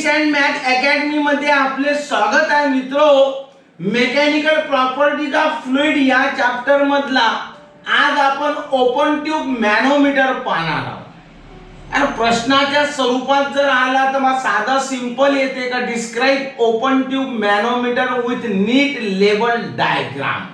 Physics and math academy मध्ये आपले स्वागत आहे मित्रो. मेकॅनिकल प्रॉपर्टीज ऑफ फ्लुइड या चॅप्टर मधला आज आपण ओपन ट्यूब मॅनोमीटर पाहणार आहोत. आणि प्रश्नाच्या स्वरूपात जर आला तर मग साधा सिंपल येते का, describe open tube manometer with neat label diagram.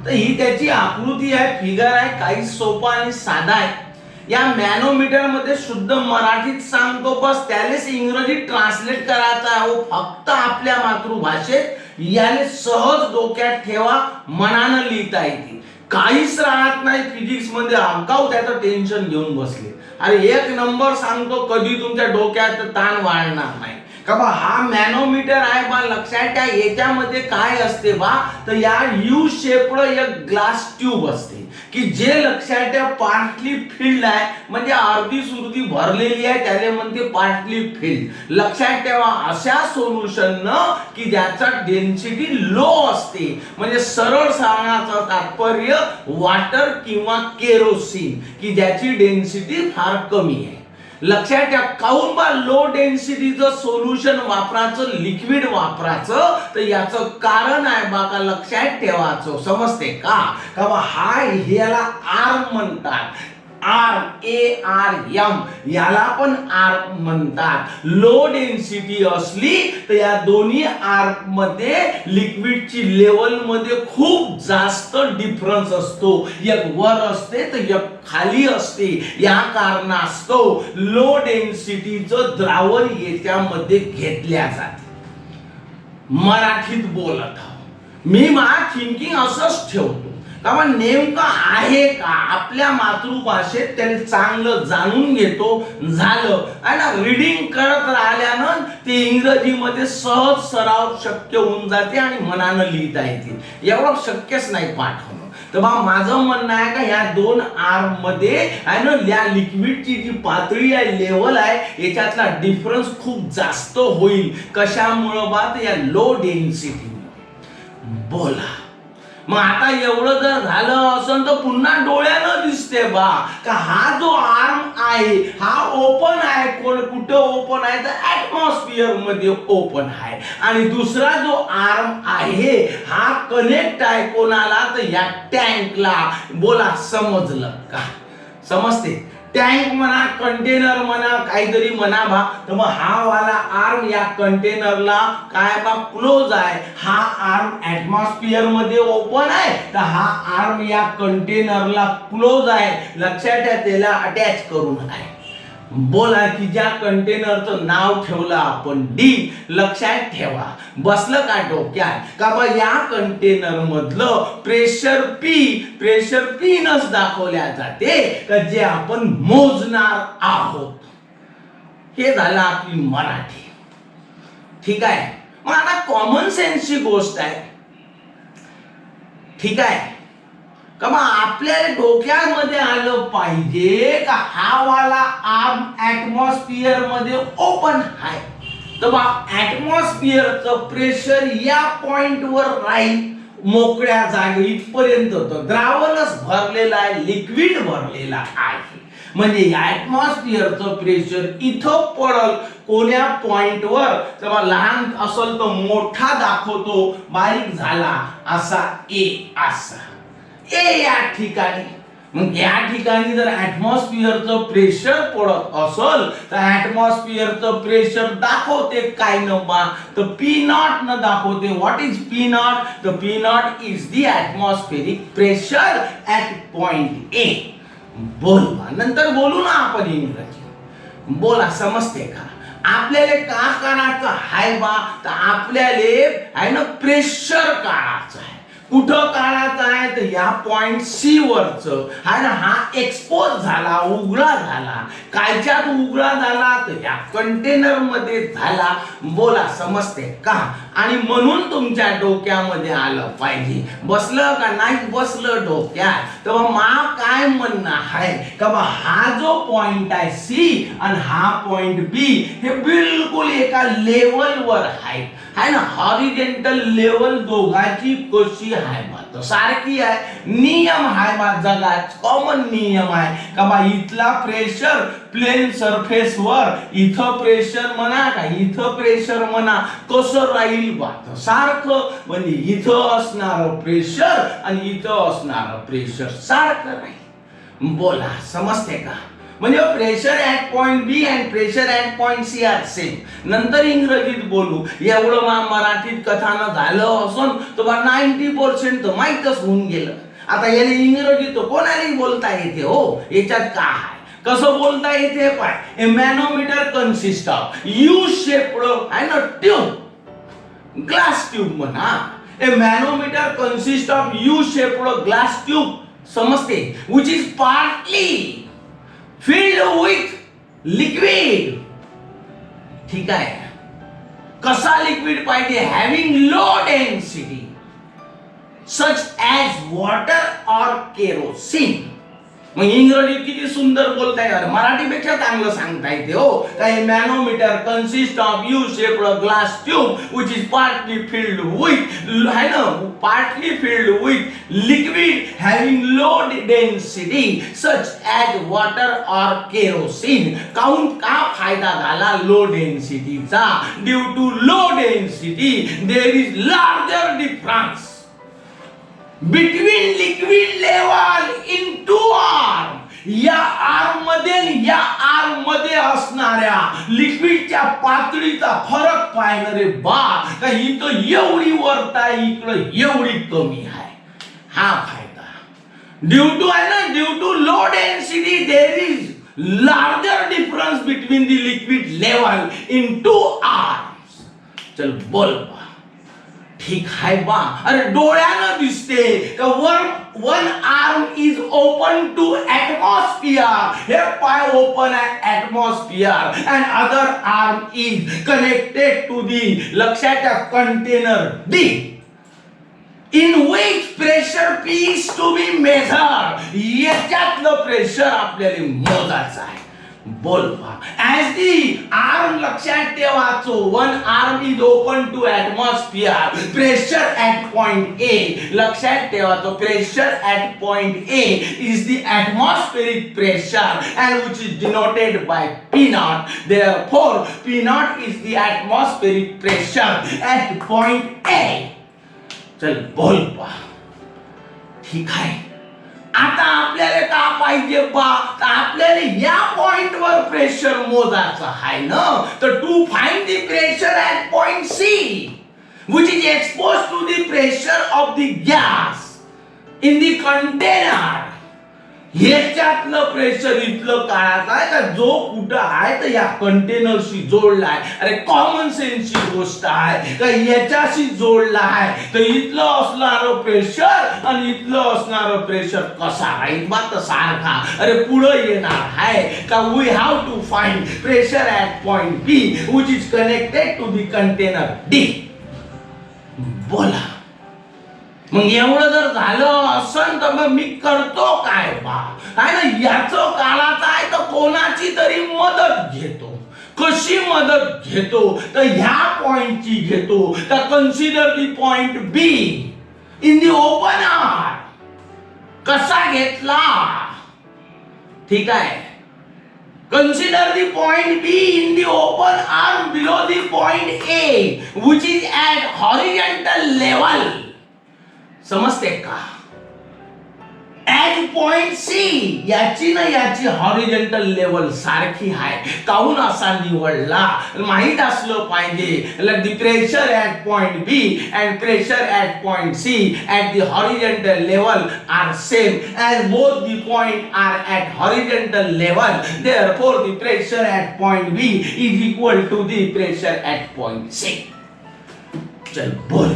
तर ही त्याची आकृती आहे, फिगर आहे, काही सोपा आणि साधा आहे. या मॅनोमीटर मध्ये शुद्ध मराठीत सांगतो, बस त्यालेच इंग्रजी ट्रान्सलेट करायचा आहे. फक्त आपल्या मातृभाषेत याने सहज डोक्यात ठेवा, मनानं लिहिता येते. काहीच राहत नाही फिजिक्स मध्ये. अंकाव त्याचं टेन्शन घेऊन बसले. अरे एक नंबर सांगतो, कधी तुमच्या डोक्यात ताण वाढणार नाही का बा. हा मॅनोमीटर आहे बा, लक्षात ठेवा. याच्यामध्ये काय असते बा, तर या यू शेप्ड एक ग्लास ट्यूब असते की जे लक्षात ठेवा पार्टली फिल्ड आहे, म्हणजे अर्धी सुरती भरलेली आहे, त्याला म्हणते पार्टली फिल्ड. लक्षात ठेवा अशा सोल्युशन न की ज्याचा डेन्सिटी लो असते, म्हणजे सरळ सांगण्याचं तात्पर्य वॉटर किंवा केरोसिन की ज्याची डेन्सिटी फार कमी आहे. लक्षात ठेवा काऊन बा लो डेन्सिटीचं सोल्युशन वापरायचं, लिक्विड वापरायचं, तर याचं कारण आहे बा का लक्षात ठेवायचं. समजते का का बा हा ह्याला आर्म म्हणतात. RARM याला पण आर्म म्हणतात. लो डेन्सिटी असली तर या दोन्ही आर्म मध्ये लिक्विडची लेवल मध्ये खूप जास्त डिफरन्स असतो. एक वर असते तर एक खाली असते. या कारणास्तव लो डेन्सिटीचं द्रावण याच्यामध्ये घेतल्या जाते. मराठीत बोलत आहोत मी, माझं थिंकिंग असंच ठेवतो का नेमकं आहे का आपल्या मातृभाषेत त्याने चांगलं जाणून घेतो. झालं आहे ना, रीडिंग करत राहिल्यानं ते इंग्रजीमध्ये सहज सराव शक्य होऊन जाते आणि मनानं लिहिता येते. एवढं शक्यच नाही पाठवणं. तर बा माझं म्हणणं आहे का या दोन आर्म मध्ये आहे ना, या लिक्विडची जी पातळी आहे, लेवल आहे, याच्यातला डिफरन्स खूप जास्त होईल. कशामुळं बा, तर या लो डेन्सिटी. बोला मग आता एवढं जर झालं असं तर पुन्हा डोळ्यानं दिसते बा का हा जो आर्म आहे हा ओपन आहे. कुठं ओपन आहे तर ऍटमॉस्फिअर मध्ये ओपन आहे. आणि दुसरा जो आर्म आहे हा कनेक्ट आहे कोणाला, तर या टँकला. बोला समजलं का? समजते. टँक म्हणा, कंटेनर म्हणा, काहीतरी म्हणा बा. तर मग हा वाला आर्म या कंटेनरला काय बा क्लोज आहे. हा आर्म ऍटमॉस्फिअर मध्ये ओपन आहे, तर हा आर्म या कंटेनरला क्लोज आहे. लक्षात ठेवा त्याला अटॅच करून आहे. बोला की ज्या कंटेनरचं नाव ठेवलं आपण डी. लक्षात ठेवा बसलं का डोक्यात का बा या कंटेनर मधलं प्रेशर पी नच दाखवल्या जाते का जे आपण मोजणार आहोत. हे झालं आपली मराठी. ठीक आहे. मग आता कॉमन सेन्सची गोष्ट आहे. ठीक आहे का मग आपल्या डोक्यामध्ये आलं पाहिजे का हा वाला आर्म ऍटमॉस्फिअर मध्ये ओपन आहे. तर बा ऍटमॉस्फिअरचं प्रेशर या पॉइंट वर राहील, मोकळ्या जागे इथपर्यंत. द्रावणच भरलेला आहे, लिक्विड भरलेला आहे. म्हणजे ऍटमॉस्फिअरचं प्रेशर इथं पडल कोण्या पॉइंट वर. तर लहान असेल तर मोठा दाखवतो, बारीक झाला असा ए. असा ए या ठिकाणी. मग या ठिकाणी जर ऍटमॉस्फिअरचं प्रेशर पडत असेल तर ऍटमॉस्फिअरचं प्रेशर दाखवते काय नंबा, तर P0 न दाखवते. What is P0? तर P0 is the atmospheric pressure at point A. बोलवा नंतर बोलू ना आपण इंग्रजी. बोला समजते का? आपल्याला का करायचं आहे बा, तर आपल्याला आहे ना प्रेशर काढायचं आहे. कुठं काढायचं आहे तर या पॉइंट सी वरच आहे ना. हा एक्सपोज झाला, उघडा झाला. कायच्यात उघडा झाला तर या कंटेनर मध्ये झाला. बोला समजते का? आणि म्हणून तुमच्या डोक्यामध्ये आलं पाहिजे. बसलं का नाही बसलं डोक्यात, तर मा काय म्हणणं आहे का बा हा जो पॉइंट आहे सी आणि हा पॉइंट बी हे बिलकुल एका लेवलवर आहे. आहे ना, हॉरिझॉन्टल लेवल दोघांची कशी आहे बा सारखी आहे. नियम आहे बा जगात, कॉमन नियम आहे का बा इथला प्रेशर प्लेन सरफेस वर इथं प्रेशर म्हणा का इथं प्रेशर म्हणा कसं राहील बा सारखं. म्हणजे इथं असणार प्रेशर आणि इथं असणार प्रेशर सारखं राहील. बोला समजते का? म्हणजे pressure at point B and pressure at point C are same. नंतर इंग्रजीत बोलू. एवढं मराठीत कथानं झालं असून तर 90% तर माहीतच होऊन गेलं. आता याने इंग्रजीत तो कोणालाही बोलता येते हो, याच्यात काय आहे कसं बोलता येते पाय. A manometer consist of U shaped आहे ना ट्यूब, ग्लास ट्यूब म्हणा. A manometer consist of U shaped glass tube समजते, which is partly filled with liquid. ठीक आहे. कसा लिक्विड पाहिजे? Having low density such as water or kerosene. मग इंग्रजीत किती सुंदर बोलताय यार, मराठीपेक्षा चांगलं सांगता येते हो. काय manometer consist of U shaped glass tube which is partly filled with है ना partly filled with liquid having low density such as water or kerosene. काऊन का फायदा झाला लो डेन्सिटीचा? Due to low density there is larger difference between liquid level in two arm. या arm मध्ये या आर्म मध्ये असणाऱ्या लिक्विडच्या पातळीचा फरक पाहिलं रे बा. का इथं एवढी वरता इकडं एवढी कमी आहे. हा फायदा ड्यू टू आहे ना, due to low density there is larger difference between the liquid level in two arms. चल बोल ठीक आहे बा. अरे डोळ्यानं दिसते का one arm is open to atmosphere. हे पाय ओपन आहे atmosphere and other arm is connected to the लक्षाच्या container D in which pressure P is to be measured. याच्यातलं प्रेशर आपल्याला मोजायचं आहे. बोल पा. ॲज दी आर्म लक्षात ठेवायचो. One arm is open to atmosphere. Pressure at point A लक्षात ठेवायचो. Pressure at point A is the atmospheric pressure and which is denoted by P naught. Therefore P naught is the atmospheric pressure at point A. चल बोल पा. ठीक आहे. आता आपल्याला का पाहिजे बा? आपल्याला या पॉइंट वर प्रेशर मोजायचं आहे ना. तर to find the pressure at point C which is exposed to the pressure of the gas in the container. ह्याच्यातलं प्रेशर इथलं काढायचं आहे का जो कुठं आहे तर या कंटेनरशी जोडला आहे. अरे कॉमन सेन्सची गोष्ट आहे का याच्याशी जोडला आहे तर इथलं असणारं प्रेशर आणि इथलं असणारं प्रेशर कसा राहील बा तर सारखा. अरे पुढे येणार आहे का we have to find pressure at point B which is connected to the container D. बोला. मग एवढं जर झालं असं तर मग मी करतो काय बा? काय ना याचं काळाचं आहे तर कोणाची तरी मदत घेतो. कशी मदत घेतो तर ह्या पॉइंटची घेतो. तर consider the point B in the open air. कसा घेतला? ठीक आहे. Consider the point B in the open arm below the point A which is at horizontal level. समजते का? ॲट पॉइंट सी याची ना याची हॉरिझॉन्टल लेवल सारखी आहे. काऊन असा निवडला माहित असलं पाहिजे. Like the pressure at point B and pressure at point C at the horizontal level are same as both the point are at horizontal level. Therefore the pressure at point B is equal to the pressure at point C. चल बोल.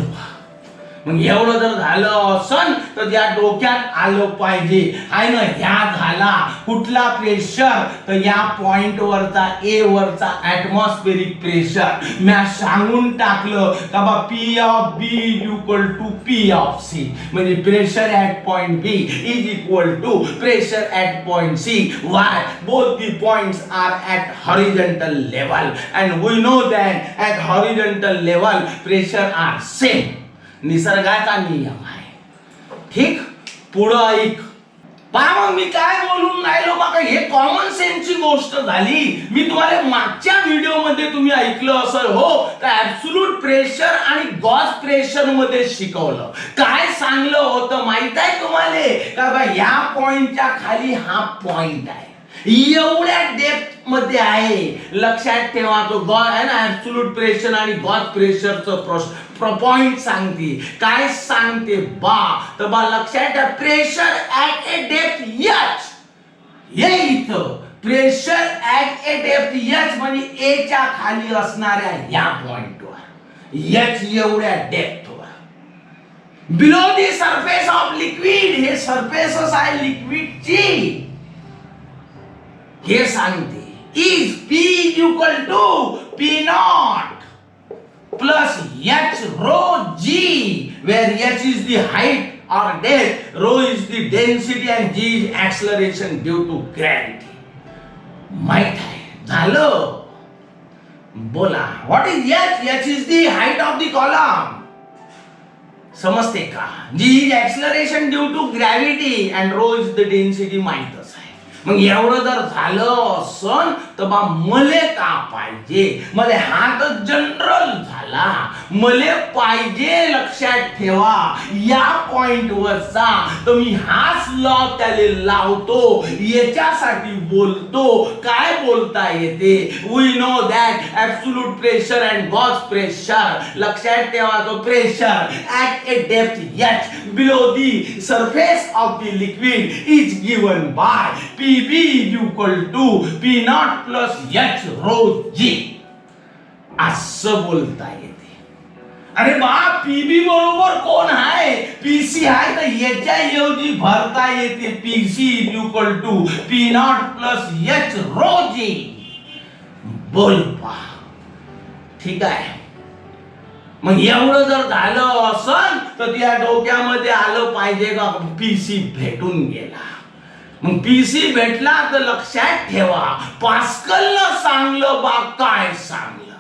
मग एवढं जर झालं असन तर या डोक्यात आलं पाहिजे आहे ना, ह्या झाला कुठला प्रेशर, तर या पॉइंट वरचा ए वरचा ऍटमॉस्फेरिक प्रेशर मी सांगून टाकलं का बा P of B equal to P of C, म्हणजे pressure at point B is equal to pressure at point C, why both the points are at horizontal level and we know that at horizontal level pressure are same. निसर्गाचा नियम आहे. ठीक, पुढं ऐक. पहा मग मी काय बोलून राहिलो बघा, हे कॉमन सेन्सची गोष्ट झाली. मी तुम्हाला मागच्या व्हिडिओ मध्ये तुम्ही ऐकलं असेल हो, तर ऍब्सोल्यूट प्रेशर आणि गॉस प्रेशर मध्ये शिकवलं. काय सांगलं होतं माहित आहे तुम्हाला का बा, या पॉइंटच्या खाली हा पॉइंट आहे, एवढ्या डेप्थ मध्ये आहे. लक्षात ठेवा, तो गॉस आहे ना, ऍब्सोल्यूट प्रेशर आणि गॉस प्रेशरचं पॉइंट सांगते. काय सांगते बा, तर बा लक्षात ठेवा, pressure at a depth h, हे इथं pressure at a depth h म्हणजे ए च्या खाली असणाऱ्या या पॉइंटवर, एच एवढ्या डेप्थवर, below the surface of liquid, हे सरफेसच आहे लिक्विडची, हे सांगते. Is P equal to P naught plus h rho g, where h is the height or depth, rho is the density and g is acceleration due to gravity. माहित आहे झालं. बोला, what is h? h is the height of the column. समजते का? g is acceleration due to gravity and rho is the density. माहितच आहे. मग एवढं जर झालं असन तर बा मले का पाहिजे, मले हा तर जनरल झाला, मले पाहिजे लक्षात ठेवा या पॉइंट वरचा, तर मी हाच लॉ त्याले लावतो, याच्यासाठी बोलतो. काय बोलता येते, we know that absolute pressure and gauge pressure, लक्षात ठेवा तो pressure at a depth H below the surface of the liquid is given by PB equal to P naught plus H rho G, असं बोलता येते. अरे बा, PB बरोबर कोण आहे, पीसी आहे, तर याच्या ऐवजी भरता येते P C equal to P naught plus h rho g. बोल पा, ठीक आहे. मग एवढं जर झालं असन तर त्या डोक्यामध्ये आलं पाहिजे का पीसी भेटून गेला. मग पीसी भेटला तर लक्षात ठेवा, पास्कलनं सांगलं बा, काय सांगलं,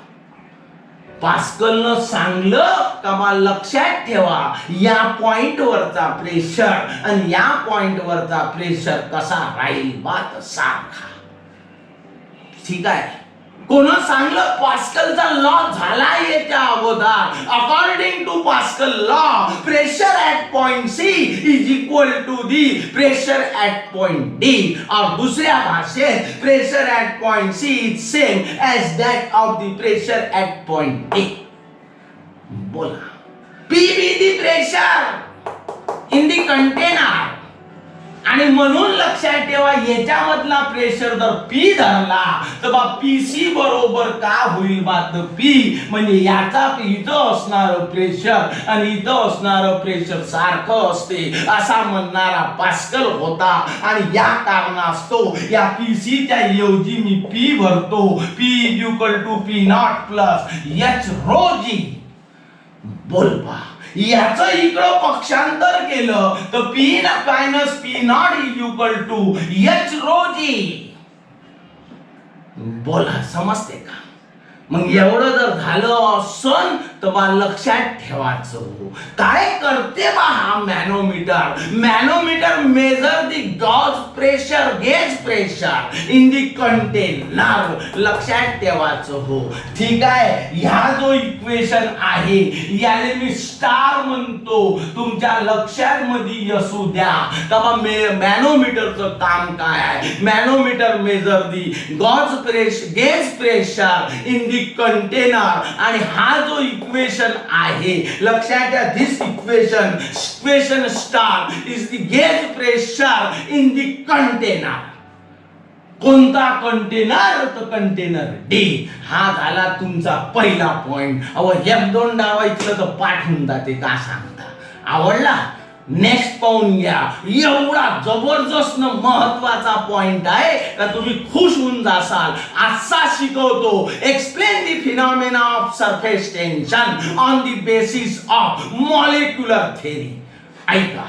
पास्कलनं सांगलं का बा लक्षात ठेवा, या पॉइंट वरचा प्रेशर आणि या पॉइंट वरचा प्रेशर कसा राहील बा सारखा. ठीक आहे. कोण सांगलं, पास्कलचा लॉ झाला याच्या अगोदर. According to Pascal law, pressure at point C is equal to the pressure at point D, और दुसऱ्या भाषेत pressure at point C is same as that of the pressure at point D. बोला, P B the pressure in the container, आणि म्हणून लक्षात ठेवा याच्यामधला pressure जर P धरला तर बा पीसी बरोबर का होईल बा, तर पी म्हणजे याचा इथं असणार प्रेशर आणि इथं असणार प्रेशर सारखं असते असा म्हणणारा पास्कल होता. आणि या कारणास्तव या पीसीच्या ऐवजी मी पी भरतो, P equal to P naught plus h rho g. बोल पा, याचं इकडं पक्षांतर केलं तर P minus P naught is equal to h rho g. बोला, समजते का? मग एवढं जर झालं असन तर बा लक्षात ठेवायचं, काय करते बा हा manometer. Manometer measure the gauge pressure, gauge pressure in the container. लक्षात ठेवायचं हो. ठीक आहे. ह्या जो इक्वेशन आहे याले मी स्टार म्हणतो, तुमच्या लक्षात मध्ये असू द्या. का मॅनोमीटरचं काम काय आहे, manometer measure the gauge pressure, gauge pressure in the container. आणि हा जो इक्वेशन आहे लक्षात घ्या, this equation star is the gauge pressure in the container. कोणता कंटेनर, तर कंटेनर डी. हा झाला तुमचा पहिला पॉइंट. अहो एक दोन डावायचं तर पाठ होऊन जाते, का सांगता. आवडला? नेक्स्ट पाहून घ्या. एवढा जबरदस्त महत्वाचा पॉइंट आहे का तुम्ही खुश होऊन जासाल. असा शिकवतो. Explain the phenomena of surface tension on the basis of molecular theory. ऐका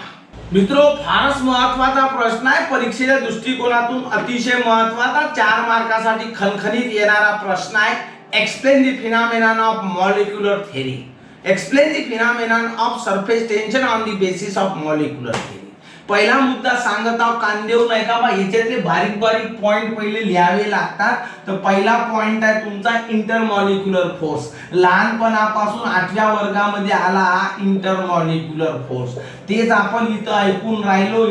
मित्रो, फारच महत्वाचा प्रश्न आहे. परीक्षेच्या दृष्टिकोनातून अतिशय महत्वाचा, 4 मार्कासाठी खणखणीत येणारा प्रश्न आहे. Explain the phenomena of molecular theory. Explain the phenomenon of surface tension on the basis of molecular theory. पहिला मुद्दा सांगत आहोत, कांदेव नाही का बा, याच्यातले बारीक बारीक पॉइंट पहिले लिहावे लागतात. तर पहिला पॉइंट आहे तुमचा इंटरमॉलिक्युलर फोर्स. लहानपणापासून 8व्या वर्गामध्ये आला इंटरमॉलिक्युलर फोर्स. तेच आपण इथं ऐकून राहिलो.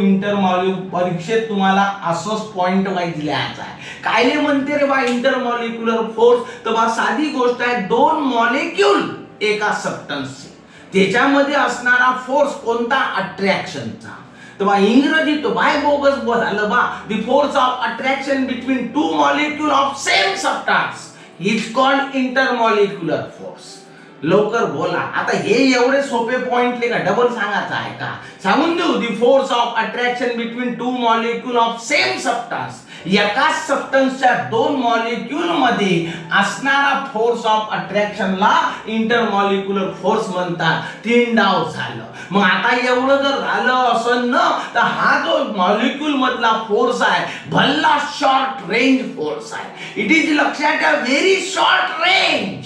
परीक्षेत तुम्हाला असंच पॉइंट वाईज लिहायचा आहे. कायले म्हणते रे बा इंटरमॉलिक्युलर फोर्स? तर बा साधी गोष्ट आहे, 2 मॉलिक्यूल एका सबस्टन्सचे, त्याच्यामध्ये असणारा फोर्स कोणता? अट्रॅक्शनचा. तर बा इंग्रजीत बाय बोगस बोलालं बा, the force of attraction between 2 molecule of same substance is called intermolecular force. लवकर बोला. आता हे एवढे सोपे पॉइंट का डबल सांगायचं आहे का? सांगून देऊ. The force of attraction between 2 molecule of same substance, एकाच सबस्टन्सच्या 2 मॉलिक्यूल मध्ये असणारा फोर्स ऑफ अट्रॅक्शनला इंटरमॉलिक्युलर फोर्स म्हणतात. 3 डाव झालं. मग आता एवढं जर झालं असं ना, तर हा जो मॉलिक्यूल मधला फोर्स आहे भल्ला शॉर्ट रेंज फोर्स आहे. इट इज लक्षात घ्या, very short range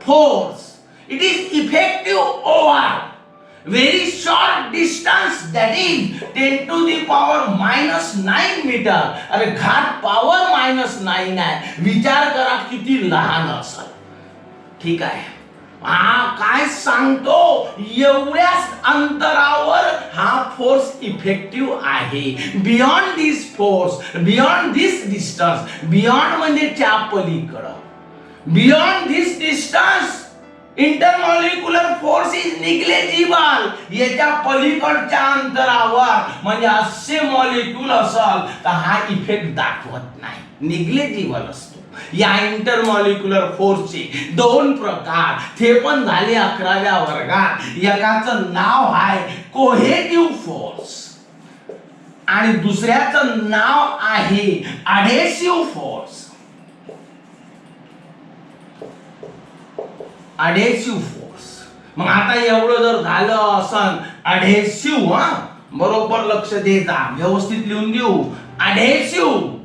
force. It is effective over very short distance, that is 10 to the power -9 metre. अरे घात पावर -9 आहे. विचार करा किती लहान असेल. ठीक आहे. काय सांगतो, एवढ्याच अंतरावर हा फोर्स इफेक्टिव्ह आहे. बियॉन्ड दिस फोर्स, बियॉन्ड दिस डिस्टन्स, बियॉन्ड म्हणजे त्या पलीकडं, beyond this distance intermolecular force is negligible. याच्या पलीकडच्या अंतरावर म्हणजे असे मॉलिक्यूल असेल तर हा इफेक्ट दाखवत नाही, निग्लेजिबल असतो. या इंटरमॉलिक्युलर फोर्सचे 2 प्रकार, ते पण झाले 11व्या वर्गात. एकाचं नाव आहे कोहेसिव्ह फोर्स आणि दुसऱ्याचं नाव आहे अडेसिव्ह फोर्स. Adhesive force. मग आता एवढं जर झालं असं अडेसिव्ह, बरोबर लक्ष द्यायचा, व्यवस्थित लिहून देऊ. Adhesive,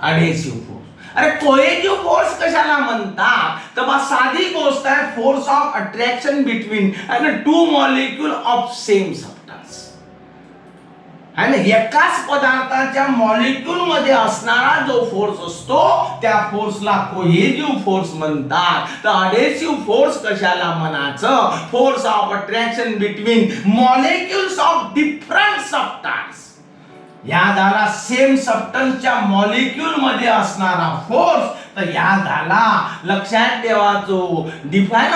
adhesive force. अरे कोहेसिव्ह फोर्स कशाला म्हणतात? तर बा साधी गोष्ट आहे, force of attraction between 2 molecule of same substance. आणि एकाच पदार्थाच्या मॉलिक्यूल मध्ये असणारा जो फोर्स असतो त्या फोर्सला कोहेसिव्ह फोर्स म्हणतात. तर अडेसिव्ह फोर्स कशाला म्हणायचं? Force of attraction between molecules of different substance. या झाला सेम सबस्टन्सच्या मॉलिक्यूल मध्ये असणारा फोर्स. तर या झाला लक्षात ठेवायचो डिफाइन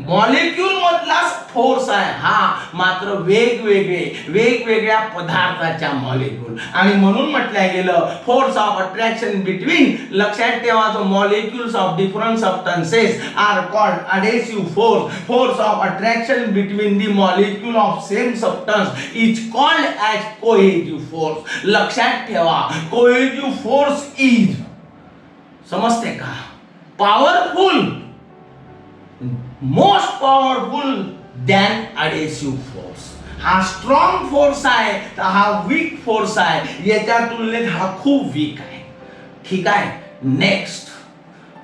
मॉलिक्यूल मधला फोर्स आहे हा, मात्र वेगवेगळ्या पदार्थाच्या मॉलिक्यूल. आणि म्हणून म्हटलं गेलं फोर्स ऑफ अट्रॅक्शन बिटवीन, लक्षात ठेवायचं, molecules of different substances are called adhesive force. Force of attraction between the molecule of same substance is called as cohesive force. लक्षात ठेवा, कोहेसिव्ह फोर्स इज, समजते का, powerful, most powerful than adhesive force. हा strong force आहे तर हा weak force आहे. याच्या तुलनेत हा खूप वीक आहे. ठीक आहे. नेक्स्ट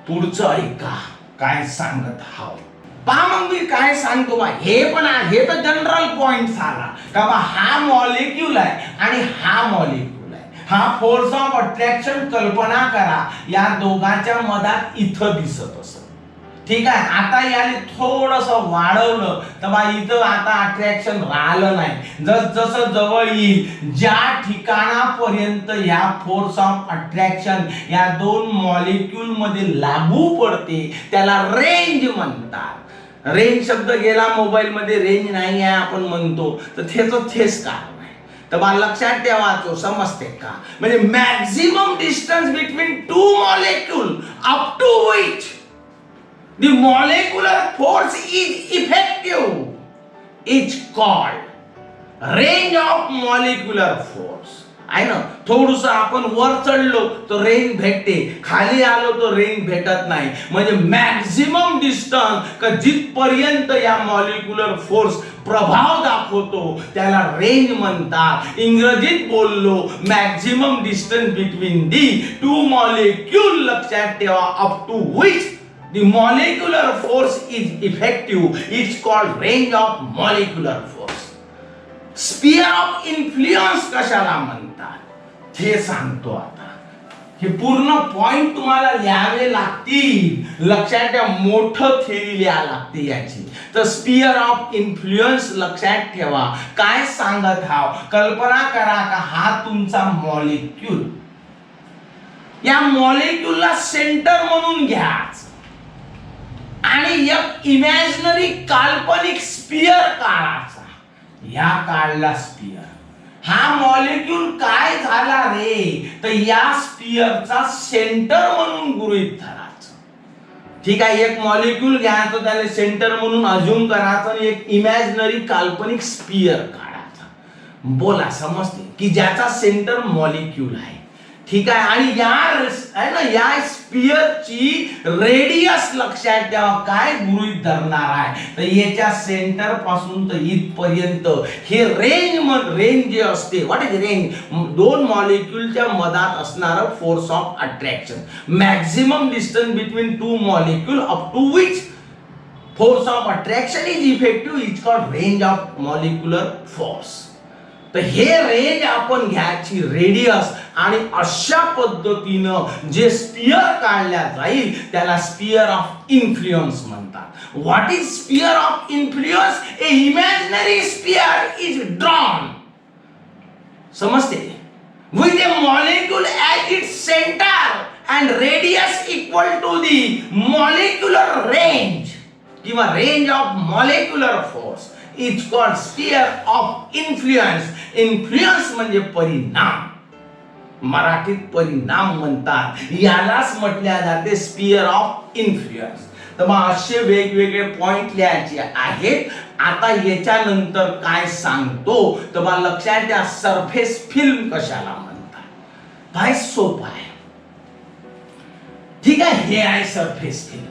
पुढचं ऐका काय सांगत आहोत. पहा मग मी काय सांगतो बा, हे पण आहे, हे तर जनरल पॉइंट झाला का बा, हा मॉलिक्यूल आहे आणि हा मॉलिक्यूल. हा फोर्स ऑफ अट्रॅक्शन कल्पना करा या दोघांच्या मधात इथं दिसत असत. ठीक आहे. आता याने थोडस वाढवलं तर बा इथं आता अट्रॅक्शन राहिलं नाही. जसं जवळ येईल ज्या ठिकाणापर्यंत या फोर्स ऑफ अट्रॅक्शन या 2 मॉलिक्यूल मध्ये लागू पडते त्याला रेंज म्हणतात. रेंज शब्द गेला मोबाईल मध्ये, रेंज नाही आहे आपण म्हणतो, तर तेच कारण. तर मला लक्षात ठेवायचो, समजते का, म्हणजे maximum distance between 2 molecule up to which the molecular force is effective is called range of molecular force. आहे ना, थोडस आपण वर चढलो तर रेंज भेटते, खाली आलो तर रेंज भेटत नाही. म्हणजे मॅक्झिमम डिस्टन्स का जिथपर्यंत या मॉलिक्युलर फोर्स प्रभाव दाखवतो त्याला रेंज म्हणतात. इंग्रजीत बोललो maximum distance between the two molecule. लक्षात ठेवा, up to which the molecular force is effective is called range of molecular force. Sphere of influence कशाला म्हणतात हे सांगतो आता. हे पूर्ण पॉइंट तुम्हाला लिहावे लागतील. लक्षात ठेवा, मोठं थेरी लिहायला लागते याची. तर स्पियर ऑफ इन्फ्लुएन्स लक्षात ठेवा. काय सांगत हाव, कल्पना करा का हा तुमचा मॉलिक्यूल, या मॉलिक्यूलला सेंटर म्हणून घ्या आणि एक इमॅजिनरी काल्पनिक स्पियर काढायचा. या काढला स्पियर. हा मॉलिक्यूल काय झाला रे, तर या स्पियरचा सेंटर म्हणून गृहीत धरायचं. ठीक आहे, एक मॉलिक्यूल घ्यायचं, त्याला सेंटर म्हणून अज्युम करायचं आणि एक इमॅजिनरी काल्पनिक स्पियर काढायचा. बोला, समजते की ज्याचा सेंटर मॉलिक्यूल आहे. ठीक आहे, आणि या आहे ना, या स्पियरची रेडियस लक्षात ठेवा काय गृहीत धरणार आहे, तर याच्या सेंटर पासून तर इथपर्यंत हे रेंज जे असते. What is range? दोन मॉलिक्यूलच्या मधात असणारा force of attraction. Maximum distance between two molecule up to which force of attraction is effective is called range of molecular force. तर हे रेंज आपण घ्यायची रेडियस, आणि अशा पद्धतीनं जे स्पियर काढल्या जाईल त्याला स्पियर ऑफ इन्फ्लुएन्स म्हणतात. What is sphere of influence? A imaginary sphere is drawn. समजते? With a molecule at its centre and radius equal to the molecular range किंवा range of molecular force is called sphere of influence. Influence म्हणजे परिणाम, मराठीत परिणाम म्हणतात. यालाच म्हटल्या जाते स्पियर ऑफ इन्फ्लुएन्स. तर मग असे वेगवेगळे पॉइंट लिहायचे आहेत. आता याच्यानंतर काय सांगतो तर मला लक्षात द्या, सरफेस फिल्म कशाला म्हणतात. काय सोपं आहे. ठीक आहे, हे आहे सरफेस फिल्म.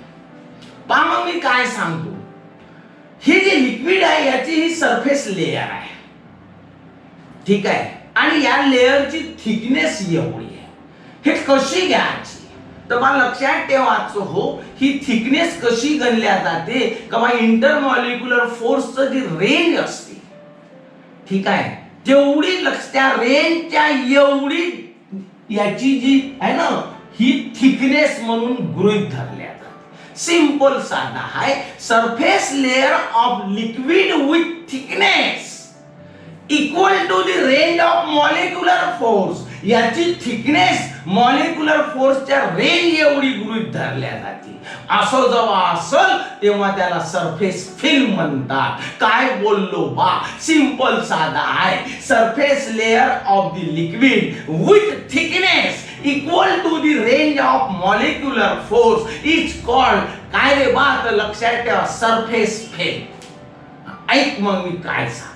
पहा मग मी काय सांगतो, हे जे लिक्विड आहे याची ही सरफेस लेयर आहे. ठीक आहे, आणि या लेयरची थिकनेस एवढी आहे. हे कशी घ्यायची तर मला लक्षात ठेवायचं हो, ही थिकनेस कशी गणल्या जाते किंवा इंटरमॉलिक्युलर फोर्सचं जी रेंज असते. ठीक आहे, तेवढी त्या रेंजच्या एवढी याची जी आहे ना, ही थिकनेस म्हणून गृहीत धरल्या जाते. सिंपल साधा आहे. Surface layer of liquid with thickness equal to the range of molecular force. याची थिकनेस मॉलिक्युलर फोर्सच्या रेंज एवढी गृहीत धरल्या जाते. असं जेव्हा असेल तेव्हा त्याला सरफेस फिल्म म्हणतात. काय बोललो बा, सिंपल साधा आहे. Surface layer of the liquid with thickness equal to the range of molecular force is called काय रे बा, तर लक्षात ठेवा सरफेस फिल्म. ऐक मग मी काय सांगतो.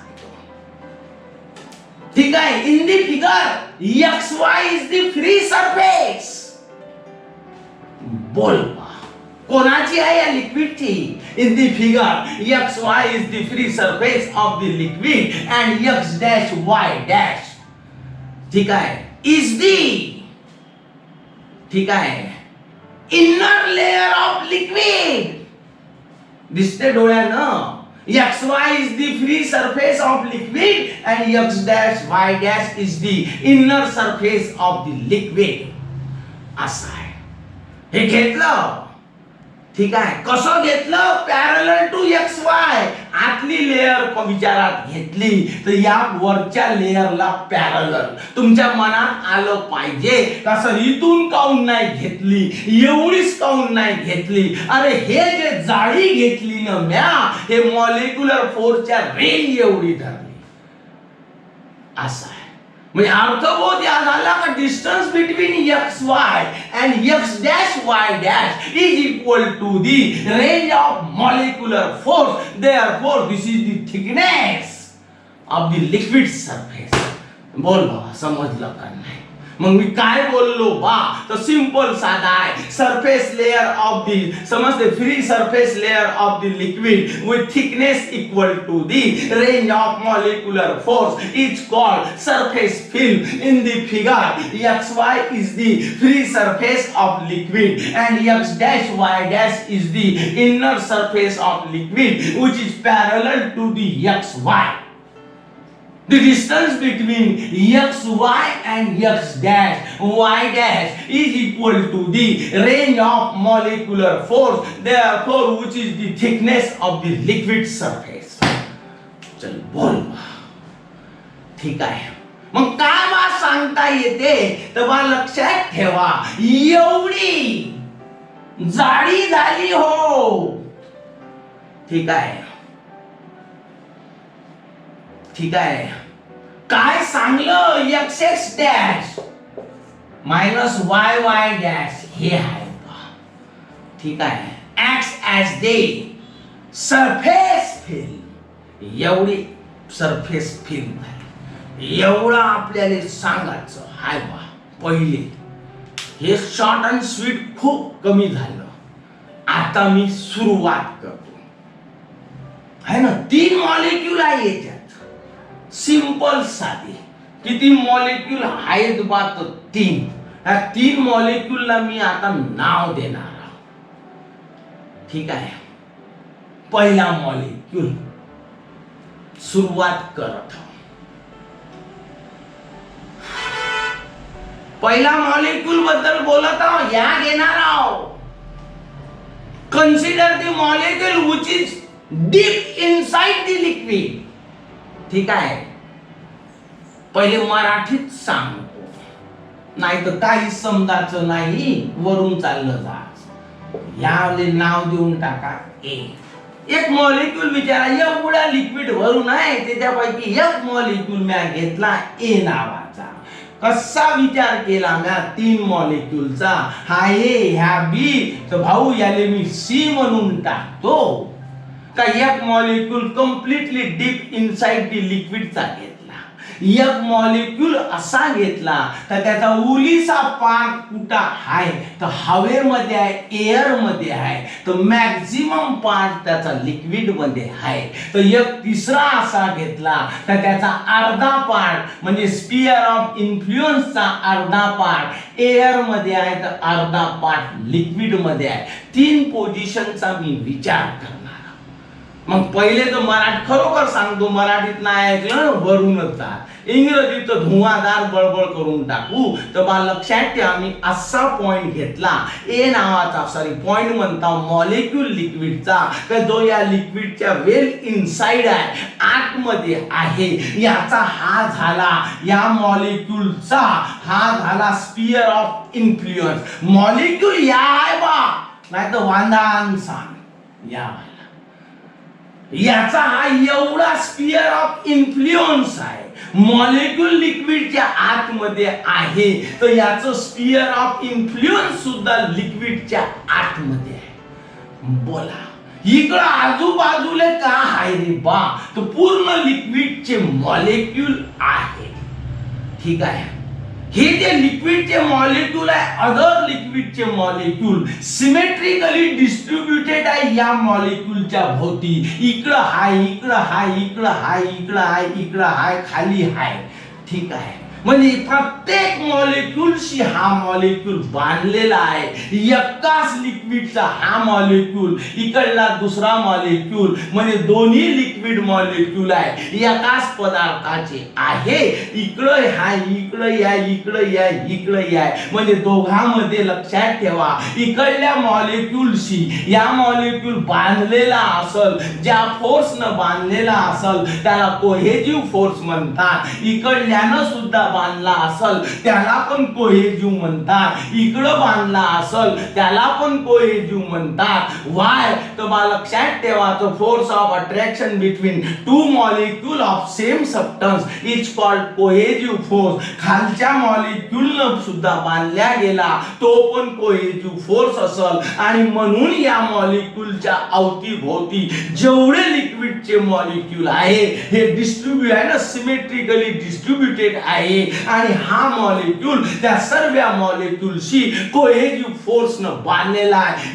ठीक आहे, in the figure X Y is the free surface. बोल कोणाची आहे या लिक्विडची? In the figure X Y is the free surface of the liquid and X dash Y dash. ठीक आहे, इज दी ठीक आहे इनर लेयर ऑफ लिक्विड. दिसते डोळ्यानं. XY is the free surface of liquid and X dash Y dash is the inner surface of the liquid. असं आहे. हे घेतलं. ठीक आहे, कसं घेतलं? Parallel to XY. आतली लेयर विचारात घेतली तर या वरच्या लेयरला पॅरलल. तुमच्या मनात आलं पाहिजे कसं इथून काऊन नाही घेतली, एवढीच काऊन नाही घेतली. अरे हे जे जाळी घेतली ना म्या, हे मॉलिक्युलर फोर्सच्या रेंज एवढी धरली. असं आहे. म्हणजे अर्थबोध या झाला का distance between X Y and X dash Y dash is equal to the range of molecular force, therefore this is the thickness of the liquid surface. बोल बाबा समजलं का नाही? मग मी काय बोललो बा? तर सिंपल साधा आहे. सरफेस लेयर ऑफ दी, समजते, free surface layer of the liquid with thickness equal to the range of molecular force is called surface film. In the figure xy is the free surface of liquid and x dash y dash is the inner surface of liquid which is parallel to the xy. The distance between xy and x dash y dash is equal to the range of molecular force, therefore which is the thickness of the liquid surface. चल बोल. ठीक आहे. मग काय बा सांगता येते? तर बा लक्षात ठेवा, एवढी जाडी झाली हो. ठीक आहे. ठीक आहे. काय सांगलं? X X dash minus Y Y dash हे आहे. ठीक आहे. X as the surface film, एवढी सरफेस फिल्म झाली. एवढं आपल्याला सांगायचं हाय बा. पहिले हे शॉर्ट अँड स्वीट खूप कमी झालं. आता मी सुरुवात करतो आहे ना. 3 मॉलिक्यूल आहे याच्यात, सिंपल साधी. किती मॉलिक्यूल आहेत बा? तर 3. ह्या 3 मॉलिक्यूलला मी आता नाव देणार आहोत. ठीक आहे. पहिला मॉलिक्यूल सुरुवात करत आहोत. पहिला मॉलिक्यूल बद्दल बोलत आहोत, या घेणार आहोत. Consider the molecule which is deep inside the liquid. ठीक आहे. पहिले मराठीत सांगतो, नाही तर काही समजायचं नाही, वरून चाललं जा. याले नाव देऊन टाका ए. एक मॉलिक्यूल विचारा, एवढा लिक्विड भरून आहे, त्याच्यापैकी एक मॉलिक्यूल मी घेतला ए नावाचा. कसा विचार केला म्या 3 मॉलिक्यूलचा? हा ए, ह्या बी, तर भाऊ याले मी सी म्हणून टाकतो. का एक molecule completely deep inside the लिक्विडचा घेतला. एक मॉलिक्यूल असा घेतला तर त्याचा उलीचा पार्ट कुठं आहे? तर हवेमध्ये आहे, एअर मध्ये आहे. तर मॅक्झिमम पार्ट त्याचा लिक्विड मध्ये आहे. तर एक तिसरा असा घेतला तर त्याचा अर्धा पार्ट म्हणजे स्पियर ऑफ इन्फ्लुएन्सचा अर्धा पार्ट एअर मध्ये आहे, तर अर्धा पार्ट लिक्विड मध्ये आहे. 3 पोझिशनचा मी विचार करणार. मग पहिले तर मराठी खरोखर सांगतो, मराठीत नाही ऐकलं वरूनच जा. इंग्रजीत धुवाधार बळबळ करून टाकू. तर मला लक्षात ठेवा, मी असा पॉइंट घेतला ए नावाचा, सॉरी पॉइंट म्हणता मॉलिक्यूल लिक्विडचा, तर जो या लिक्विडच्या वेल इनसाइड आहे, आतमध्ये आहे. याचा हा झाला, या मॉलिक्यूलचा हा झाला स्पियर ऑफ इन्फ्लुएन्स. मॉलिक्यूल या आहे बा, नाही तर वांधान सांग या. याचा हा एवढा स्पियर ऑफ इन्फ्लुएन्स आहे. मॉलिक्यूल लिक्विडच्या आतमध्ये आहे, तर याचं स्पियर ऑफ इन्फ्लुएन्स सुद्धा लिक्विडच्या आतमध्ये आहे. बोला इकडं आजूबाजूला का आहे रे बा? तर पूर्ण लिक्विडचे मॉलिक्यूल आहे. ठीक आहे. हे जे लिक्विडचे मॉलिक्यूल आहे, अदर लिक्विडचे मॉलिक्यूल सिमेट्रिकली डिस्ट्रीब्युटेड आहे या मॉलिक्यूलच्या भोवती. इकडं हाय, इकडं हाय, इकडं हाय, इकडं हाय, इकडं हाय, खाली हाय. ठीक आहे. म्हणजे प्रत्येक मॉलिक्यूलशी हा मॉलिक्यूल बांधलेला आहे. एकाच लिक्विडचा हा मॉलिक्यूल, इकडला दुसरा मॉलिक्यूल, म्हणजे दोन्ही लिक्विड मॉलिक्यूल आहे, एकाच पदार्थाचे आहे. इकडं हाय, इकडं या, इकडं या, इकडं या, म्हणजे दोघांमध्ये लक्षात ठेवा, इकडल्या मॉलिक्यूलशी या मॉलिक्यूल बांधलेला असेल, ज्या फोर्सनं बांधलेला असेल त्याला कोहेजिव्ह फोर्स म्हणतात. इकडल्यानं सुद्धा बांधला असल त्याला पण कोहेजिव्ह म्हणतात, इकडं बांधला असल त्याला पण कोहेजिव्ह म्हणतात. वाय तर मला लक्षात ठेवा, तो force of attraction between two molecule of same substance is called cohesive force. खालच्या मॉलिक्यूल सुद्धा बांधल्या गेला तो पण कोहेजिव्ह फोर्स असल. आणि म्हणून या मॉलिक्यूलच्या अवतीभोवती जेवढे लिक्विडचे मॉलिक्यूल आहे हे डिस्ट्रीब्यूट आहे ना, सिमेट्रिकली डिस्ट्रीब्युटेड आहे. आणि हा मॉलिक्यूल त्या सर्व मॉलिक्यूलशी कोहेजिव्ह फोर्स न बांधलेला आहे.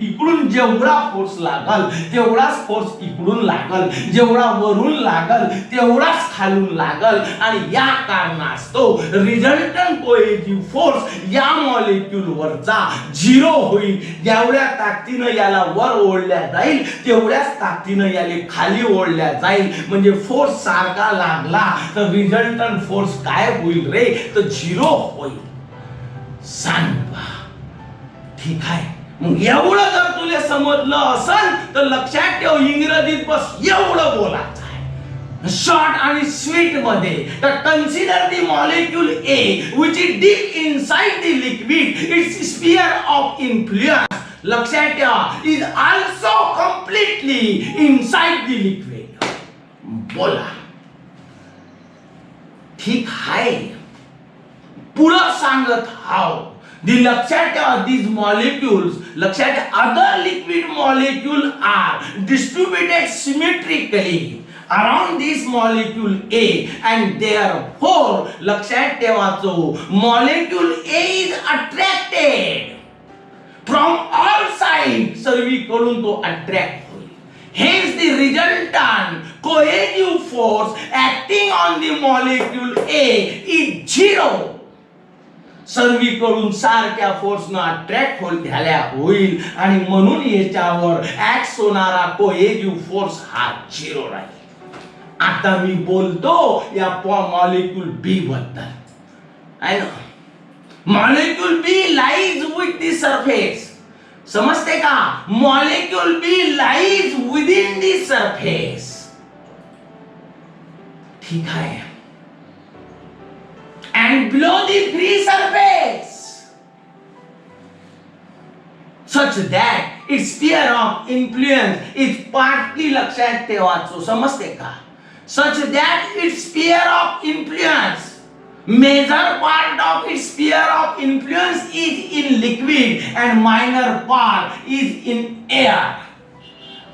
इकडून जेवढा फोर्स लागल तेवढाच फोर्स इकडून लागल, जेवढा वरून लागल तेवढाच खालून लागल. आणि या कारणास्तव रिझल्टंट कोहेजिव्ह फोर्स या मॉलिक्यूल वरचा 0 होईल. जेवढ्या ताकदीनं याला वर ओढल्या जाईल तेवढ्याच ताकदीनं याला खाली ओढल्या जाईल. म्हणजे फोर्स सारखा लागला तर रिझल्टंट फोर्स काय होईल रे, तर 0 होईल. सांग बा. ठीक आहे, मग एवढं जर तुला समजलं असेल तर लक्षात ठेव, इंग्रजीत बस एवढं बोलायचं आहे शॉर्ट आणि स्वीट मध्ये. तर consider the molecule A which is deep inside the liquid, its sphere of influence, लक्षात ठेवा, is also completely inside the liquid. बोला. ठीक आहे, पुढं सांगत हाव लक्षात ठेवा, these molecules, लक्षात ठेवा, other liquid molecule are distributed symmetrically around this molecule A and therefore लक्षात ठेवाचो molecule A is attracted from all sides, सर्वीकडून तो अट्रॅक्ट होईल. Hence the resultant cohesive force acting on the molecule A is 0. सर्वीकडून सारख्या फोर्सनं attract होईल आणि म्हणून याच्यावर act होणारा cohesive force हा 0 राहील. आता मी बोलतो या मॉलिक्यूल बी बद्दल. आहे ना, molecule B lies with the surface. समजते का, molecule B lies within the surface. ठीक आहे, and below the free surface such that its sphere of influence is partly, लक्षात ठेवाचो, समजते का, such that its sphere of influence, major part of its sphere of influence is in liquid and minor part is in air.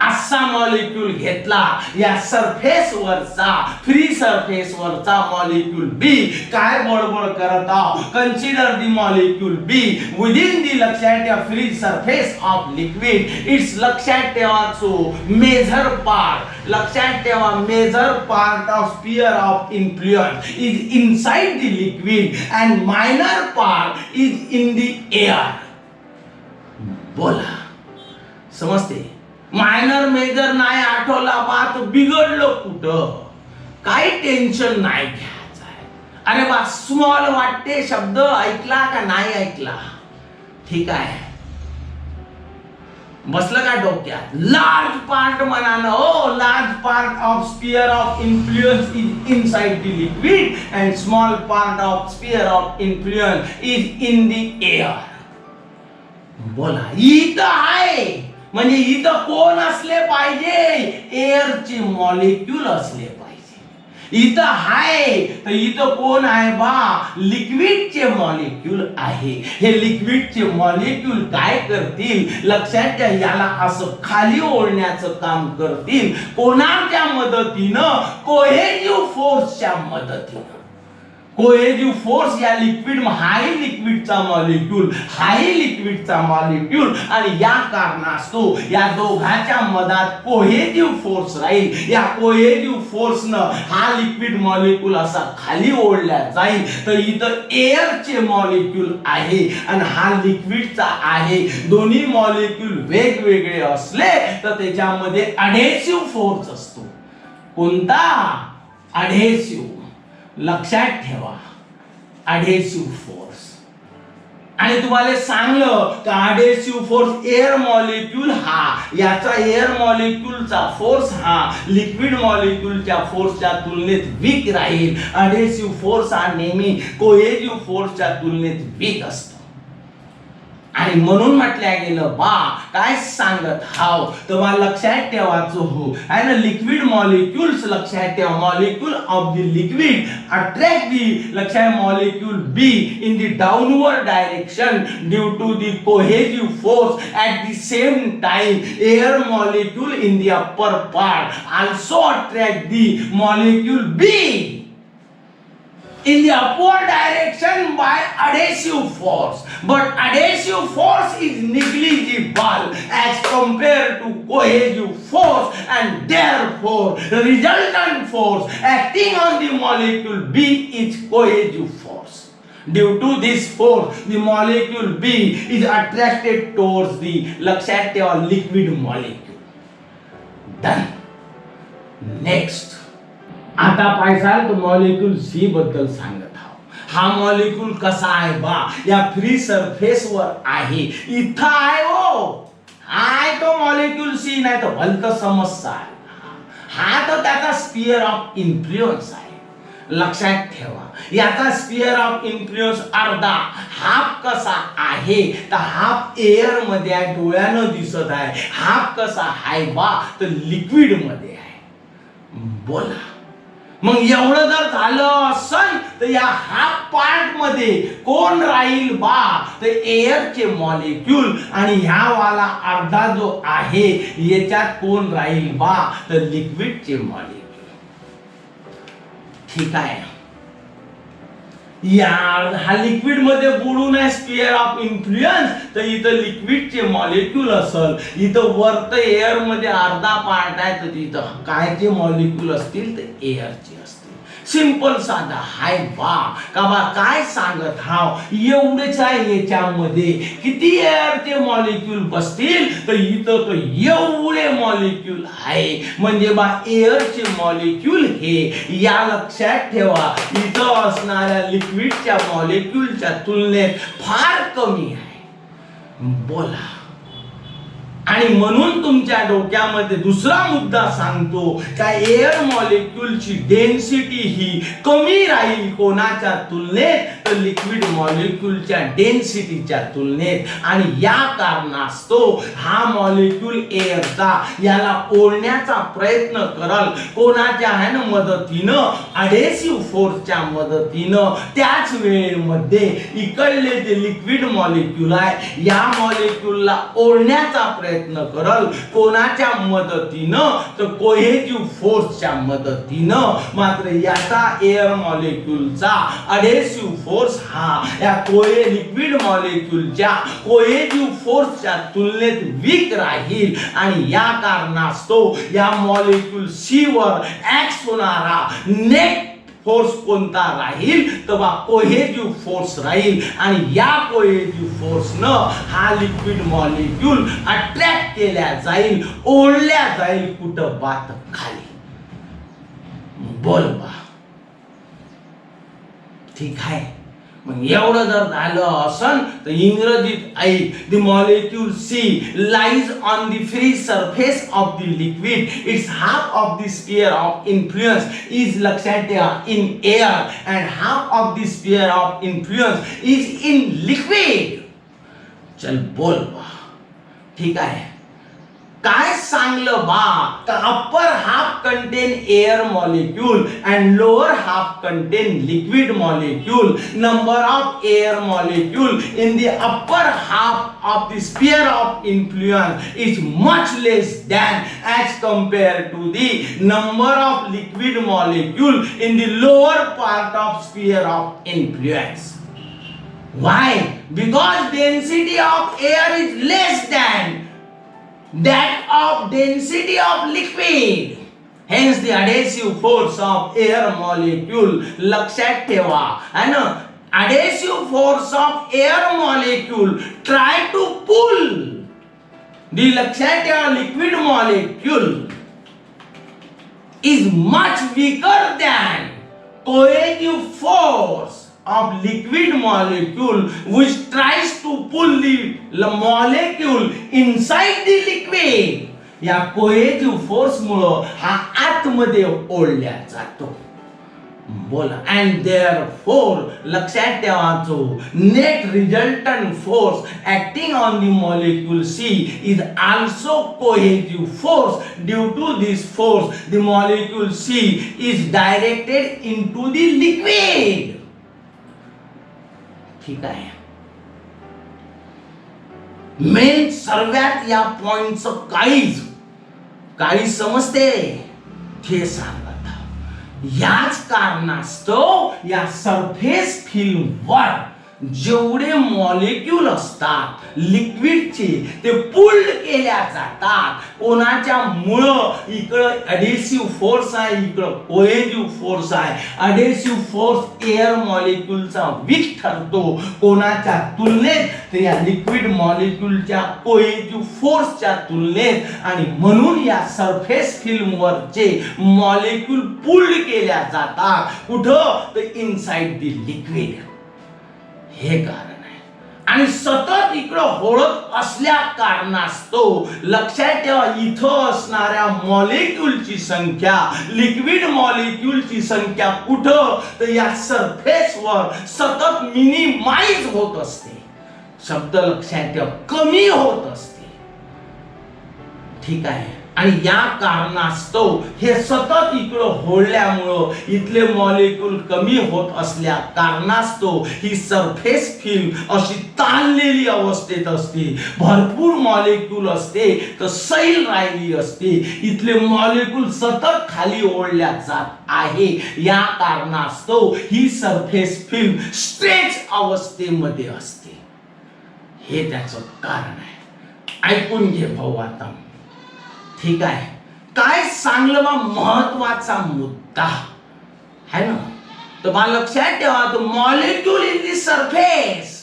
असा molecule घेतला, या surface वरचा, free surface वरचा molecule B काय बडबड करत आहो, consider the molecule B within the, लक्षात ठेवा, free surface of liquid. Its, लक्षात ठेवाचो, मेजर पार्ट, लक्षात ठेवा, major part of sphere of influence is inside the liquid and minor part is in the air. बोला, समजते. मायनर मेजर नाही आठवला बा तर बिघडलं कुठं, काही टेन्शन नाही घ्यायचं आहे. अरे बा, स्मॉल वाटते शब्द ऐकला का नाही ऐकला, ठीक आहे, बसलं का डोक्यात. लार्ज पार्ट म्हणानं, oh large part of sphere of influence is inside the liquid and small part of sphere of influence is in the air. बोला, इथं आहे म्हणजे इथं कोण असले पाहिजे, एअरचे मॉलिक्यूल असले पाहिजे. इथं आहे तर इथं कोण आहे बा, लिक्विडचे मॉलिक्यूल आहे. हे लिक्विडचे मॉलिक्यूल काय करतील, लक्षात घ्या, याला असं खाली ओढण्याचं काम करतील. कोणाच्या मदतीनं, कोहेजिव्ह फोर्सच्या मदतीनं. कोहेजिव्ह फोर्स या लिक्विड, हाय लिक्विडचा मॉलिक्यूल, हाय लिक्विडचा मॉलिक्यूल, आणि या कारणास्तव या दोघांच्या मधात कोहेजिव्ह फोर्स राहील. या कोहेजिव्ह फोर्सनं हा लिक्विड मॉलिक्यूल असा खाली ओढला जाईल. तर इथं एअरचे मॉलिक्यूल आहे आणि हा लिक्विडचा आहे. दोन्ही मॉलिक्यूल वेगवेगळे असले तर त्याच्यामध्ये अडेसिव्ह फोर्स असतो. कोणता, अडेसिव्ह. लक्षात ठेवा, अडेसिव्ह फोर्स. आणि तुम्हाला सांगलं की अडेसिव्ह फोर्स एअर मॉलिक्यूल याचा एअर मॉलिक्यूलचा फोर्स लिक्विड मॉलिक्यूलच्या फोर्सच्या तुलनेत वीक राहील. अडेसिव्ह फोर्स नेहमी कोहेसिव्ह फोर्सच्या तुलनेत वीक असतो. आणि म्हणून म्हटलं गेलं काय सांगत हाव तेव्हा लक्षात ठेवायचं आहे ना. लिक्विड मॉलिक्यूल्स लक्षात ठेवा. Molecule of the liquid attract the लक्षात molecule B in the downward direction due to the cohesive force. At the same time air molecule in the upper part also attract the molecule B in the upward direction by adhesive force, but adhesive force is negligible as compared to cohesive force, and therefore resultant force acting on the molecule B is cohesive force. Due to this force the molecule B is attracted towards the लक्षात ठेवा liquid molecule. Done. Next आता पाहिसाल तो molecule C बद्दल सांगत आहोत. हा molecule कसा आहे या फ्री सरफेस वर आहे. इथं आहे तो मॉलिक्यूल सी नाही तर भलत समस्या आहे. हा तर त्याचा स्पियर ऑफ इन्फ्लुएन्स आहे. लक्षात ठेवा याचा स्पियर ऑफ इन्फ्लुएन्स अर्धा. हाफ कसा आहे तर हाफ एअर मध्ये आहे, डोळ्यानं दिसत आहे. हाफ कसा आहे तर लिक्विड मध्ये आहे. बोला मग एवढं जर झालं असन तर या हाफ पार्ट मध्ये कोण राहील तर एअरचे मॉलिक्यूल आणि ह्या वाला अर्धा जो आहे याच्यात कोण राहील तर लिक्विडचे मॉलिक्यूल. ठीक आहे. हा लिक्विड मध्ये बुडून आहे स्पियर ऑफ इन्फ्लुएन्स तर इथं लिक्विडचे मॉलिक्यूल असल. इथं वरत एअर मध्ये अर्धा पार्ट आहे तर तिथं कायचे मॉलिक्यूल असतील तर एअरचे असतील. सिंपल साधा हाय काय सांगत एवढेच आहे. याच्यामध्ये किती एअरचे मॉलिक्यूल बसतील तर इथं तो एवढे मॉलिक्यूल आहे. म्हणजे एअरचे मॉलिक्यूल हे या लक्षात ठेवा इथं असणाऱ्या लिक्विडच्या मॉलिक्यूलच्या तुलनेत फार कमी आहे. बोला आणि म्हणून तुमच्या डोक्यामध्ये दुसरा मुद्दा सांगतो का एअर मॉलिक्यूलची डेन्सिटी ही कमी राहील कोणाच्या तुलनेत तर लिक्विड मॉलिक्यूलच्या डेन्सिटीच्या तुलनेत. आणि या कारणास्तव हा मॉलिक्यूल एअरचा याला ओढण्याचा प्रयत्न करल कोणाच्या मदतीनं अडेसिव्ह फोर्सच्या मदतीनं. त्याच वेळेमध्ये इकडले जे लिक्विड मॉलिक्यूल आहे या मॉलिक्यूलला ओढण्याचा प्रयत्न करल कोणाच्या मदतीनं तर कोहेसिव्ह फोर्सच्या मदतीनं. मात्र याचा एअर मॉलिक्यूलचा अडेसिव्ह फोर्स या लिक्विड मॉलिक्यूलच्या कोहेसिव्ह फोर्सच्या तुलनेत वीक राहील. आणि या कारणास्तव या मॉलिक्यूल सी वर ऍक्ट होणारा नेट फोर्स कोणता राहील तर कोहेसिव्ह फोर्स राहील. आणि या कोहेसिव्ह फोर्सनं हा लिक्विड मॉलिक्यूल अट्रॅक्ट केल्या जाईल, ओढल्या जाईल कुठं खाली. बोल ठीक आहे. मग एवढं जर झालं असन तर इंग्रजीत ऐक. The molecule C lies on the free surface of the liquid. Its half of the sphere of influence is लक्षात ठेवा in air and half of the sphere of influence is in liquid. चल बोल ठीक आहे. काय सांगलं upper half contain air molecule and lower half contain liquid molecule. Number of air molecule in the upper half of the sphere of influence is much less than as compared to the number of liquid molecule in the lower part of sphere of influence. Why? Because density of air is less than that of density of liquid. Hence the adhesive force of air molecule. लक्षात ठेवा है ना. Adhesive force of air molecule try to pull the लक्षात ठेवा liquid molecule is much weaker than cohesive force of liquid molecule which tries to pull the molecule inside the liquid. या cohesive force मुळे हा आतमध्ये ओढल्या जातो. बोला. And therefore लक्षात ठेवायचो net resultant force acting on the molecule C is also cohesive force. Due to this force the molecule C is directed into the liquid. ठीक आहे. मेन सर्वात या पॉइंटचं काही समजते हे सांगत. याच कारणास्तव या सरफेस फिल्मवर जेवढे मॉलिक्यूल असतात लिक्विडचे ते पुल्ड केल्या जातात. कोणाच्या मुळे इकडं अडेसिव्ह फोर्स आहे, इकडं कोहेसिव्ह फोर्स आहे. अडेसिव्ह फोर्स एअर मॉलिक्यूलचा वीक ठरतो कोणाच्या तुलनेत, तर या लिक्विड मॉलिक्यूलच्या कोहेसिव्ह फोर्सच्या तुलनेत. आणि म्हणून या सरफेस फिल्मवरचे मॉलिक्यूल पुल्ड केल्या जातात. कुठं? तर इनसाइड द लिक्विड. हे कारण आहे. आणि सतत इकडं होळत असल्या कारणास्तव लक्षात ठेवा इथं असणाऱ्या मॉलिक्यूलची संख्या, लिक्विड मॉलिक्यूलची संख्या कुठं? तर या सरफेसवर सतत मिनिमाइज होत असते. शब्द लक्षात ठेवा, कमी होत असते. ठीक आहे. आणि या कारणास्तव हे सतत इकडं होळल्यामुळं इथले मॉलिक्यूल कमी होत असल्या कारणास्तव ही सरफेस फिल्म अशी ताणलेली अवस्थेत असते. भरपूर मॉलिक्यूल असते तर सैल राहिली असते. इथले मॉलिक्यूल सतत खाली ओढल्या जात आहे. या कारणास्तव ही सरफेस फिल्म स्ट्रेच अवस्थेमध्ये असते. हे त्याचं कारण आहे. ऐकून घे भाऊ आता. ठीक आहे. काय सांगलं बा महत्वाचा मुद्दा है ना. तर मला लक्षात ठेवा तो मॉलिक्यूल इन द सरफेस.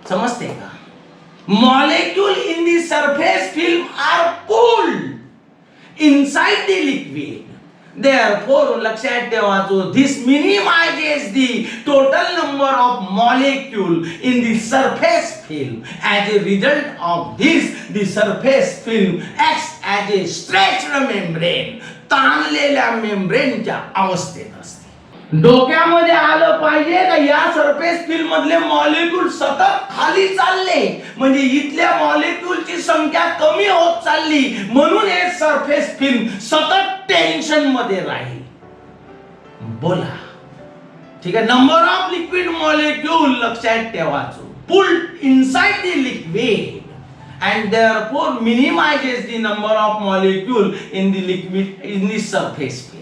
समजते का? Molecule in the surface film are pulled inside the liquid. Therefore, लक्षात ठेवायचो this minimizes the total number of molecule in the surface film. As a result of this, the surface film acts as a stretched membrane. ताणलेल्या मेम्ब्रेनच्या अवस्थेत असते. डोक्यामध्ये आलं पाहिजे का या surface film मधले मॉलिक्यूल सतत खाली चालले म्हणजे इथल्या मॉलिक्यूलची संख्या कमी होत चालली. म्हणून हे सरफेस फिल्म सतत टेन्शन मध्ये राहील. बोला. ठीक आहे. नंबर ऑफ लिक्विड मॉलिक्यूल लक्षात ठेवायचो pulled inside the liquid and therefore minimizes the number of molecule in the liquid in the surface film.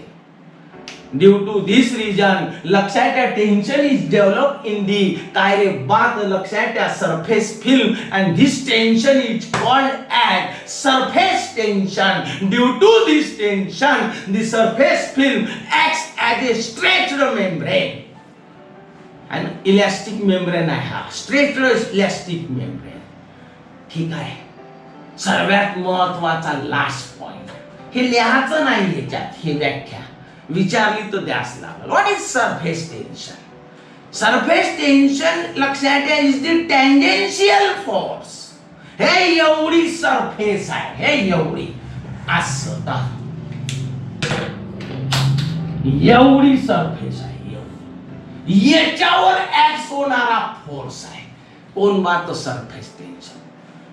Due to this reason, लक्षात ठेवा tension is developed in the काय रे बात लक्षात ठेवा surface film and this tension is called as surface tension. Due to this tension, the surface film acts as a stretched membrane. And elastic membrane आहे हा stretched elastic membrane. ठीक आहे. सर्वात महत्वाचा लास्ट पॉइंट हे लिहायचं नाही याच्यात. हे व्याख्या विचारली तर द्यास लागेल. What is surface tension? Surface tension लक्षात घ्या इज द टेंजेन्शियल फोर्स. हे एवढी सरफेस आहे. हे एवढी असं एवढी सरफेस आहे. याच्यावर ऍक्ट होणारा फोर्स आहे. कोण बात? Surface tension.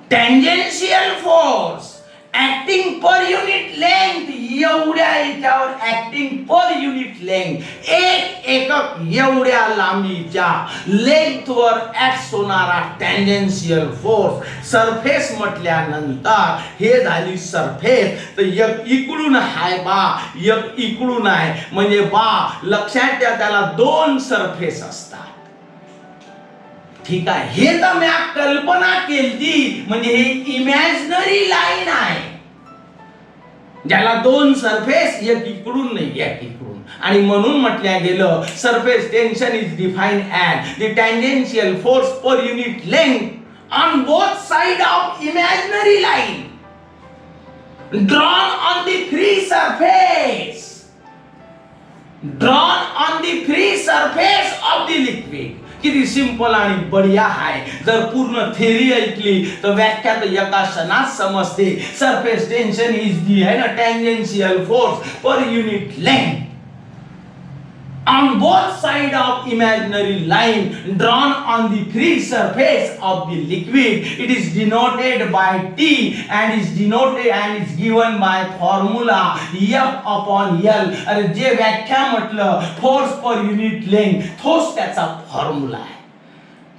Tangential force acting per unit length. एवढ्या याच्यावर ऍक्टिंग पर युनिट लेंथ एक एकक एवढ्या लांबीच्या लेंथवर ऍक्ट होणारा टेंजेन्शियल फोर्स. सरफेस म्हटल्यानंतर हे झाली सरफेस. तर एक इकडून आहे बा, एक इकडून आहे म्हणजे बा लक्षात द्या त्याला दोन सरफेस असतात. ठीक आहे. हे तर मी कल्पना केली म्हणजे हे इमॅजिनरी लाईन आहे ज्याला दोन सरफेस एक इकडून नाही एक इकडून. आणि म्हणून म्हटलं गेलं surface tension is defined as the tangential force per unit length on both side of imaginary line drawn on the free surface. Drawn on the free surface of the liquid. किती सिंपल आणि बढिया आहे. जर पूर्ण theory ऐकली तर व्याख्या तर एका क्षणात समजते. सरफेस टेन्शन इज दी है ना tangential force per unit length on both sides of imaginary line drawn on the free surface of the liquid. It is denoted by T and is denoted and is given by formula F upon L. अरे जे व्याख्या म्हटलं force per unit length तोच त्याचा formula आहे.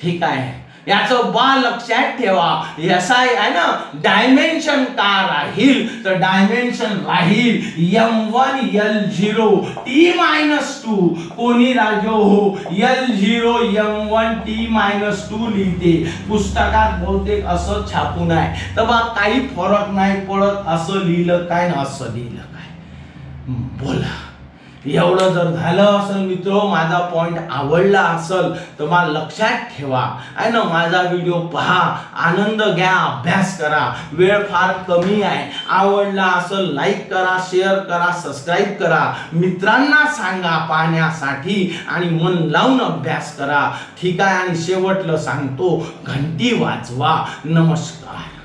ठीक आहे. याचं बा लक्षात ठेवा. एसआय आहे ना डायमेन्शन का राहील तर डायमेन्शन राहील m1 l0 t-2. कोणी राजो हो l0 m1 t-2 लिहिते. पुस्तकात बहुतेक असं छापून आहे तर बा काही फरक नाही पडत. असं लिहिलं काय ना असं लिहिलं काय. बोला. एवढं जर झालं असेल मित्र, माझा पॉइंट आवडला असेल तर मला लक्षात ठेवा आहे ना. माझा व्हिडिओ पहा, आनंद घ्या, अभ्यास करा. वेळ फार कमी आहे. आवडला असेल लाईक करा, शेअर करा, सबस्क्राईब करा, मित्रांना सांगा पाहण्यासाठी आणि मन लावून अभ्यास करा. ठीक आहे. आणि शेवटलं सांगतो घंटी वाजवा. नमस्कार.